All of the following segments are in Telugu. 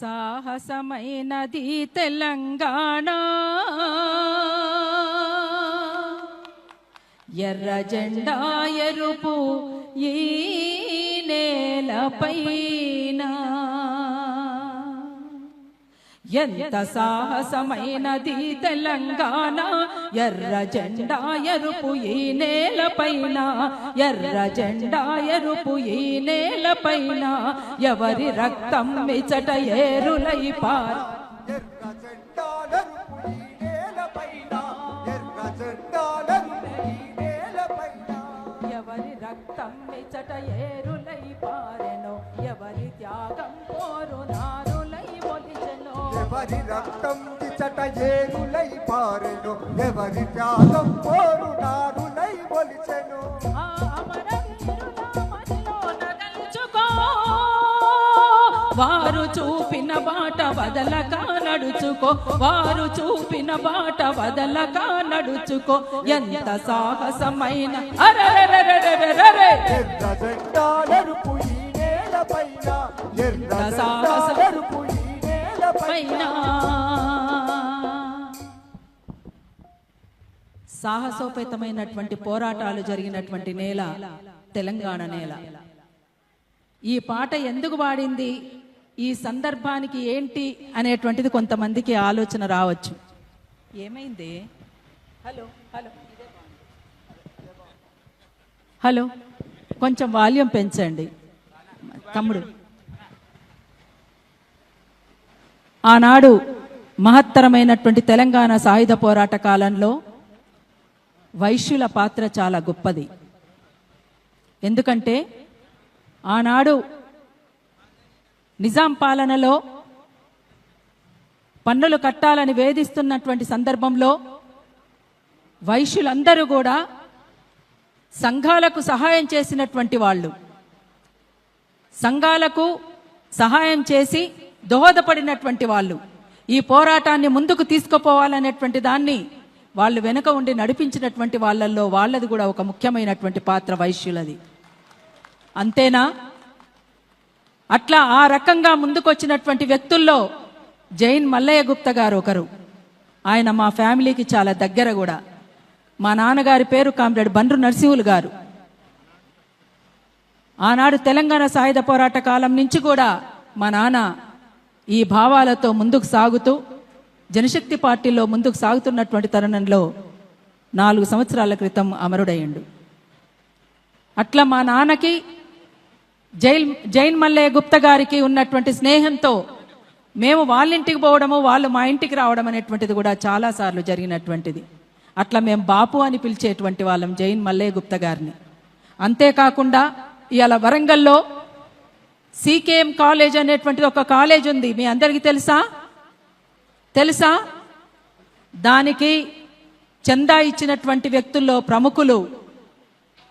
సాహసమైనది తెలంగాణ, ఎర్ర జెండా ఎరుపు ఈ నేలపైన. ఎంత సాహసమైనది తెలంగాణ, ఎర్ర జెండా ఎరుపు ఈ నేలపైన, ఎర్ర జెండా ఎరుపు ఈ నేలపైన. ఎవరి రక్తం మిచట ఏరులై పార్, ఎర్ర జెండా ఎరుపు ఈ నేలపైన, ఎర్ర జెండా ఎరుపు ఈ నేలపైన. ఎవరి రక్తం మిచట ఏరులై పారెను, ఎవరి త్యాగం కోరు నారులై మొలిచెను. ఎవరి రక్తం ఇచట ఏరులై పారెను, ఎవరి త్యాగం కోరు నారులై మొలిచెను. ఆ అమరవీరుల మదిలోన నిలుచుకో, వారు చూపిన బాట వదలక నడుచుకో, వారు చూపిన బాట వదలక నడుచుకో. ఎంత సాహసమైన అరెరెరెరెరెరెరె, ఎర్ర జెండా ఎరుపు ఈ నేలపైన, ఎర్ర జెండా ఎరుపు ఈ నేలపైన. సాహసోపేతమైనటువంటి పోరాటాలు జరిగినటువంటి నేల తెలంగాణ నేల. ఈ పాట ఎందుకు పాడింది, ఈ సందర్భానికి ఏంటి అనేటువంటిది కొంతమందికి ఆలోచన రావచ్చు. ఏమైంది? హలో హలో హలో, కొంచెం వాల్యూమ్ పెంచండి తమ్ముడు. ఆనాడు మహత్తరమైనటువంటి తెలంగాణ సాయుధ పోరాట కాలంలో వైశ్యుల పాత్ర చాలా గొప్పది. ఎందుకంటే ఆనాడు నిజాం పాలనలో పన్నులు కట్టాలని వేధిస్తున్నటువంటి సందర్భంలో వైశ్యులందరూ కూడా సంఘాలకు సహాయం చేసినటువంటి వాళ్ళు, సంఘాలకు సహాయం చేసి దోహదపడినటువంటి వాళ్ళు, ఈ పోరాటాన్ని ముందుకు తీసుకుపోవాలనేటువంటి దాన్ని వాళ్ళు వెనుక ఉండి నడిపించినటువంటి వాళ్ళల్లో వాళ్ళది కూడా ఒక ముఖ్యమైనటువంటి పాత్ర వైశ్యులది. అంతేనా? అట్లా ఆ రకంగా ముందుకొచ్చినటువంటి వ్యక్తుల్లో జైన్ మల్లయ్య గుప్తా గారు ఒకరు. ఆయన మా ఫ్యామిలీకి చాలా దగ్గర కూడా. మా నాన్నగారి పేరు కామ్రేడ్ బండ్రు నరసింహులు గారు. ఆనాడు తెలంగాణ సాయుధ పోరాట కాలం నుంచి కూడా మా నాన్న ఈ భావాలతో ముందుకు సాగుతూ జనశక్తి పార్టీలో ముందుకు సాగుతున్నటువంటి తరుణంలో 4 సంవత్సరాల క్రితం అమరుడయ్యిండు. అట్లా మా నాన్నకి జైన్ మల్లయ్య గుప్తా గారికి ఉన్నటువంటి స్నేహంతో మేము వాళ్ళ ఇంటికి పోవడము, వాళ్ళు మా ఇంటికి రావడం అనేటువంటిది కూడా చాలాసార్లు జరిగినటువంటిది. అట్లా మేము బాపు అని పిలిచేటువంటి వాళ్ళం జైన్ మల్లయ్య గుప్తా గారిని. అంతేకాకుండా ఇవాళ వరంగల్లో సికేఎం కాలేజ్ అనేటువంటిది ఒక కాలేజ్ ఉంది, మీ అందరికీ తెలుసా? దానికి చందా ఇచ్చినటువంటి వ్యక్తుల్లో ప్రముఖులు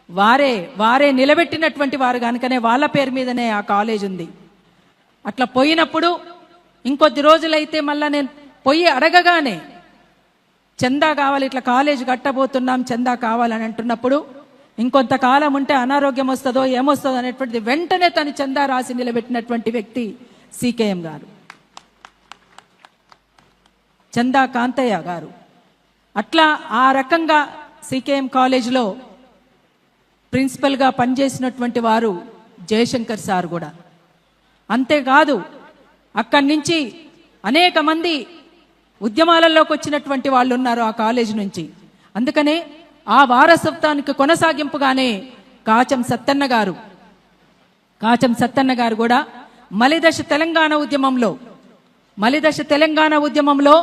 వారే నిలబెట్టినటువంటి వారు కనుకనే వాళ్ళ పేరు మీదనే ఆ కాలేజ్ ఉంది. అట్లా పోయినప్పుడు ఇంకొద్ది రోజులైతే మళ్ళా నేను పోయి అడగగానే చందా కావాలి, ఇట్లా కాలేజ్ కట్టబోతున్నాం, చందా కావాలని అంటున్నప్పుడు ఇంకొంతకాలం ఉంటే అనారోగ్యం వస్తుందో ఏమొస్తుందో అనేటువంటిది వెంటనే తను చందా రాసి నిలబెట్టినటువంటి వ్యక్తి సికేఎం గారు, చందా కాంతయ్య గారు. అట్లా ఆ రకంగా సికేఎం కాలేజ్లో ప్రిన్సిపల్గా పనిచేసినటువంటి వారు జయశంకర్ సార్ కూడా. అంతేకాదు అక్కడి నుంచి అనేక మంది ఉద్యమాలలోకి వచ్చినటువంటి వాళ్ళు ఉన్నారు ఆ కాలేజ్ నుంచి. అందుకనే ఆ వారసత్వానికి కొనసాగింపుగానే కాచం సత్తన్న గారు కూడా మలిదశ తెలంగాణ ఉద్యమంలో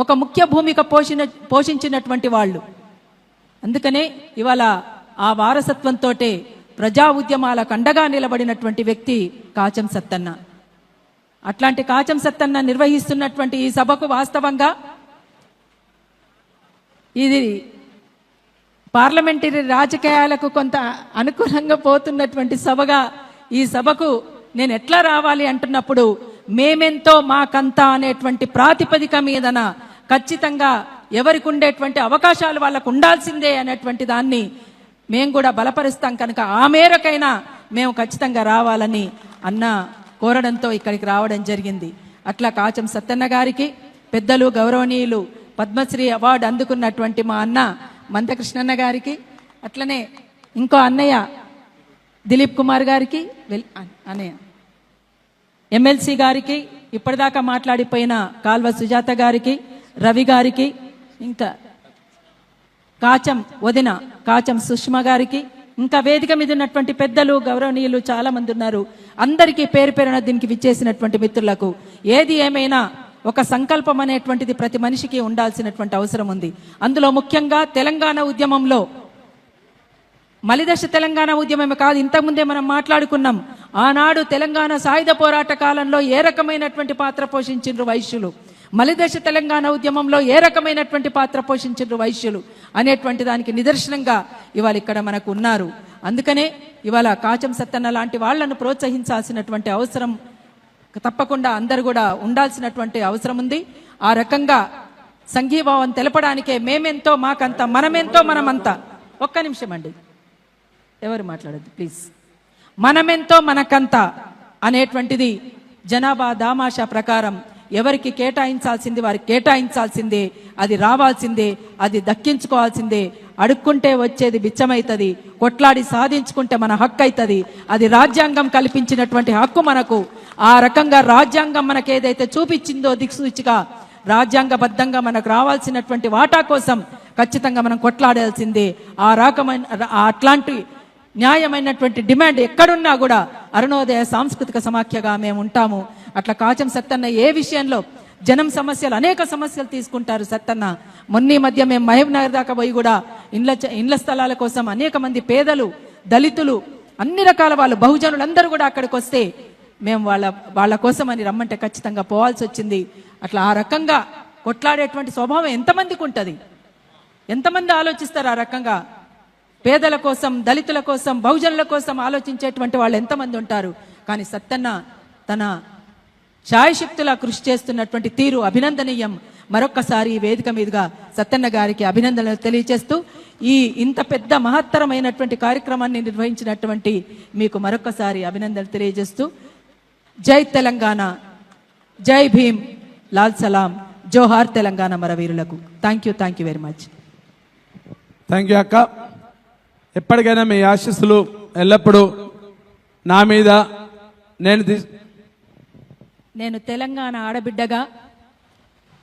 ఒక ముఖ్య భూమిక పోషించినటువంటి వాళ్ళు. అందుకనే ఇవాళ ఆ వారసత్వంతో ప్రజా ఉద్యమాలకు అండగా నిలబడినటువంటి వ్యక్తి కాచం సత్తన్న. అట్లాంటి కాచం సత్తన్న నిర్వహిస్తున్నటువంటి ఈ సభకు వాస్తవంగా ఇది పార్లమెంటరీ రాజకీయాలకు కొంత అనుకూలంగా పోతున్నటువంటి సభగా ఈ సభకు నేను ఎట్లా రావాలి అంటున్నప్పుడు మేమెంతో మాకంతా అనేటువంటి ప్రాతిపదిక మీదన ఖచ్చితంగా ఎవరికి ఉండేటువంటి అవకాశాలు వాళ్ళకు ఉండాల్సిందే అనేటువంటి దాన్ని మేము కూడా బలపరుస్తాం. కనుక ఆ మేరకైనా మేము ఖచ్చితంగా రావాలని అన్న కోరడంతో ఇక్కడికి రావడం జరిగింది. అట్లా కాచం సత్తన్న గారికి, పెద్దలు గౌరవనీయులు పద్మశ్రీ అవార్డు అందుకున్నటువంటి మా అన్న మందకృష్ణన్న గారికి, అట్లనే ఇంకో అన్నయ్య దిలీప్ కుమార్ గారికి, అన్నయ్య ఎమ్మెల్సీ గారికి, ఇప్పటిదాకా మాట్లాడిపోయిన కాల్వ సుజాత గారికి, రవి గారికి, ఇంకా కాచం వదిన కాచం సుష్మా గారికి, ఇంకా వేదిక మీద ఉన్నటువంటి పెద్దలు గౌరవనీయులు చాలా మంది ఉన్నారు. అందరికీ పేరు పేరున దీనికి విచ్చేసినటువంటి మిత్రులకు, ఏది ఏమైనా ఒక సంకల్పం అనేటువంటిది ప్రతి మనిషికి ఉండాల్సినటువంటి అవసరం ఉంది. అందులో ముఖ్యంగా తెలంగాణ ఉద్యమంలో, మలిదశ తెలంగాణ ఉద్యమమే కాదు, ఇంతకుముందే మనం మాట్లాడుకున్నాం, ఆనాడు తెలంగాణ సాయుధ పోరాట కాలంలో ఏ రకమైనటువంటి పాత్ర పోషించిండ్రు వైశ్యులు, మలిదశ తెలంగాణ ఉద్యమంలో ఏ రకమైనటువంటి పాత్ర పోషించిండ్రు వైశ్యులు అనేటువంటి దానికి నిదర్శనంగా ఇవాళ ఇక్కడ మనకు ఉన్నారు. అందుకనే ఇవాళ కాచం సత్తన్న లాంటి వాళ్లను ప్రోత్సహించాల్సినటువంటి అవసరం తప్పకుండా అందరు కూడా ఉండాల్సినటువంటి అవసరం ఉంది. ఆ రకంగా సంఘీభావం తెలపడానికే మేమెంతో మాకంత, మనమెంతో మనమంతా. ఒక్క నిమిషం అండి, ఎవరు మాట్లాడద్దు ప్లీజ్. మనమెంతో మనకంత అనేటువంటిది జనాభా దామాషా ప్రకారం ఎవరికి కేటాయించాల్సింది వారికి కేటాయించాల్సిందే, అది రావాల్సిందే, అది దక్కించుకోవాల్సిందే. అడుక్కుంటే వచ్చేది బిచ్చమైతుంది, కొట్లాడి సాధించుకుంటే మన హక్కు అవుతుంది. అది రాజ్యాంగం కల్పించినటువంటి హక్కు మనకు. ఆ రకంగా రాజ్యాంగం మనకు ఏదైతే చూపించిందో దిక్సూచిగా, రాజ్యాంగబద్ధంగా మనకు రావాల్సినటువంటి వాటా కోసం ఖచ్చితంగా మనం కొట్లాడాల్సిందే. ఆ రకమైన అట్లాంటి న్యాయమైనటువంటి డిమాండ్ ఎక్కడున్నా కూడా అరుణోదయ సాంస్కృతిక సమాఖ్యగా మేము ఉంటాము. అట్లా కాచం సత్తన్న ఏ విషయంలో జనం సమస్యలు, అనేక సమస్యలు తీసుకుంటారు సత్తన్న. మొన్న మధ్య మేము మహబూబ్ నగర్ దాకా పోయి కూడా ఇండ్ల స్థలాల కోసం అనేక మంది పేదలు, దళితులు, అన్ని రకాల వాళ్ళు, బహుజనులందరూ కూడా అక్కడికి వస్తే మేము వాళ్ళ కోసం అని రమ్మంటే ఖచ్చితంగా పోవాల్సి వచ్చింది. అట్లా ఆ రకంగా కొట్లాడేటువంటి స్వభావం ఎంతమందికి ఉంటుంది? ఎంతమంది ఆలోచిస్తారు ఆ రకంగా? పేదల కోసం, దళితుల కోసం, బహుజనుల కోసం ఆలోచించేటువంటి వాళ్ళు ఎంతమంది ఉంటారు? కానీ సత్తన్న తన శాయశక్తులా కృషి చేస్తున్నటువంటి తీరు అభినందనీయం. మరొక్కసారి ఈ వేదిక మీదుగా సత్తన్న గారికి అభినందనలు తెలియజేస్తూ, ఈ ఇంత పెద్ద మహత్తరమైనటువంటి కార్యక్రమాన్ని నిర్వహించినటువంటి మీకు మరొక్కసారి అభినందనలు తెలియజేస్తూ, జై తెలంగాణ, జై భీమ్, లాల్ సలాం, జోహార్ తెలంగాణ మరవీరులకు. Thank you very much. Thank you అక్క. ఎప్పటికైనా మీ ఆశీస్సులు ఎల్లప్పుడూ నా మీద. నేను తెలంగాణ ఆడబిడ్డగా,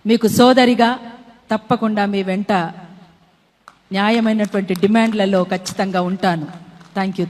మీకు సోదరిగా తప్పకుండా మీ వెంట న్యాయమైనటువంటి డిమాండ్లలో ఖచ్చితంగా ఉంటాను. Thank you.